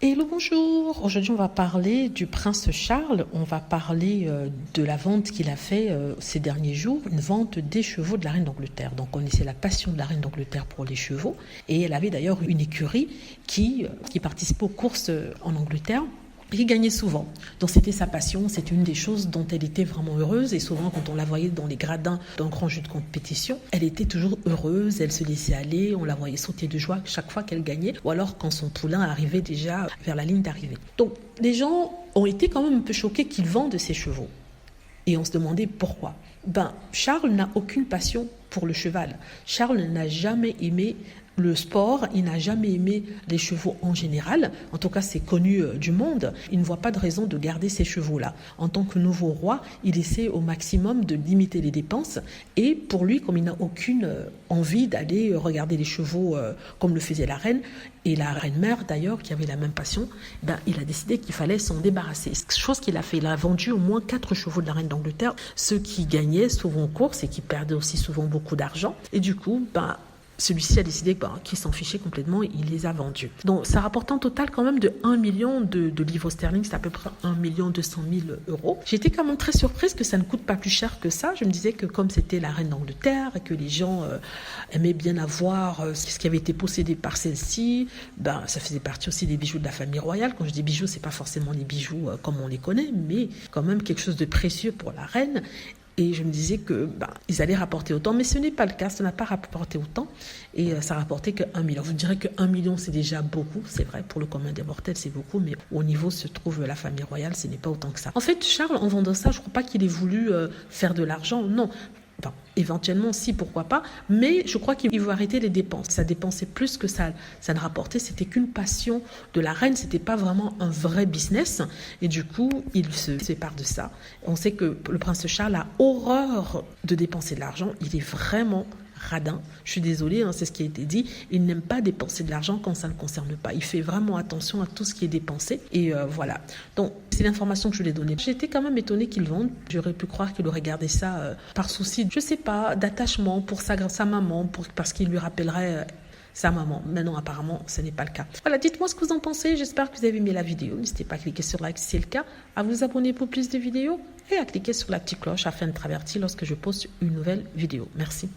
Hello, bonjour. Aujourd'hui, on va parler du prince Charles. On va parler de la vente qu'il a fait ces derniers jours, une vente des chevaux de la reine d'Angleterre. Donc, on connaissait la passion de la reine d'Angleterre pour les chevaux. Et elle avait d'ailleurs une écurie qui participait aux courses en Angleterre. Il gagnait souvent. Donc c'était sa passion, c'était une des choses dont elle était vraiment heureuse. Et souvent, quand on la voyait dans les gradins d'un grand jeu de compétition, elle était toujours heureuse, elle se laissait aller, on la voyait sauter de joie chaque fois qu'elle gagnait, ou alors quand son poulain arrivait déjà vers la ligne d'arrivée. Donc les gens ont été quand même un peu choqués qu'il vende ses chevaux. Et on se demandait pourquoi. Charles n'a aucune passion pour le cheval. Charles n'a jamais aimé le sport, il n'a jamais aimé les chevaux en général. En tout cas, c'est connu du monde. Il ne voit pas de raison de garder ces chevaux-là. En tant que nouveau roi, il essaie au maximum de limiter les dépenses. Et pour lui, comme il n'a aucune envie d'aller regarder les chevaux comme le faisait la reine, et la reine-mère d'ailleurs, qui avait la même passion, il a décidé qu'il fallait s'en débarrasser. Chose qu'il a fait, il a vendu au moins 4 chevaux de la reine d'Angleterre, ceux qui gagnaient souvent en course et qui perdaient aussi souvent beaucoup d'argent. Et du coup, celui-ci a décidé qu'il s'en fichait complètement, il les a vendus. Donc ça rapporte un total quand même de 1 million de livres sterling, c'est à peu près 1 200 000 euros. J'étais quand même très surprise que ça ne coûte pas plus cher que ça. Je me disais que comme c'était la reine d'Angleterre et que les gens aimaient bien avoir ce qui avait été possédé par celle-ci, ça faisait partie aussi des bijoux de la famille royale. Quand je dis bijoux, c'est pas forcément les bijoux comme on les connaît, mais quand même quelque chose de précieux pour la reine. Et je me disais que ils allaient rapporter autant, mais ce n'est pas le cas, ça n'a pas rapporté autant, et ça rapportait que 1 million. Vous me direz que 1 million, c'est déjà beaucoup, c'est vrai, pour le commun des mortels, c'est beaucoup, mais au niveau se trouve la famille royale, ce n'est pas autant que ça. En fait, Charles, en vendant ça, je ne crois pas qu'il ait voulu faire de l'argent, non. Éventuellement, si, pourquoi pas, mais je crois qu'il veut arrêter les dépenses. Ça dépensait plus que ça ne rapportait, c'était qu'une passion de la reine, c'était pas vraiment un vrai business, et du coup, il se sépare de ça. On sait que le prince Charles a horreur de dépenser de l'argent, il est vraiment radin. Je suis désolée, c'est ce qui a été dit. Il n'aime pas dépenser de l'argent quand ça ne le concerne pas. Il fait vraiment attention à tout ce qui est dépensé. Et voilà. Donc, c'est l'information que je lui ai donnée. J'étais quand même étonnée qu'il vende. J'aurais pu croire qu'il aurait gardé ça par souci, je sais pas, d'attachement pour sa maman, parce qu'il lui rappellerait sa maman. Mais non, apparemment, ce n'est pas le cas. Voilà, dites-moi ce que vous en pensez. J'espère que vous avez aimé la vidéo. N'hésitez pas à cliquer sur like si c'est le cas, à vous abonner pour plus de vidéos et à cliquer sur la petite cloche afin de être averti lorsque je poste une nouvelle vidéo. Merci.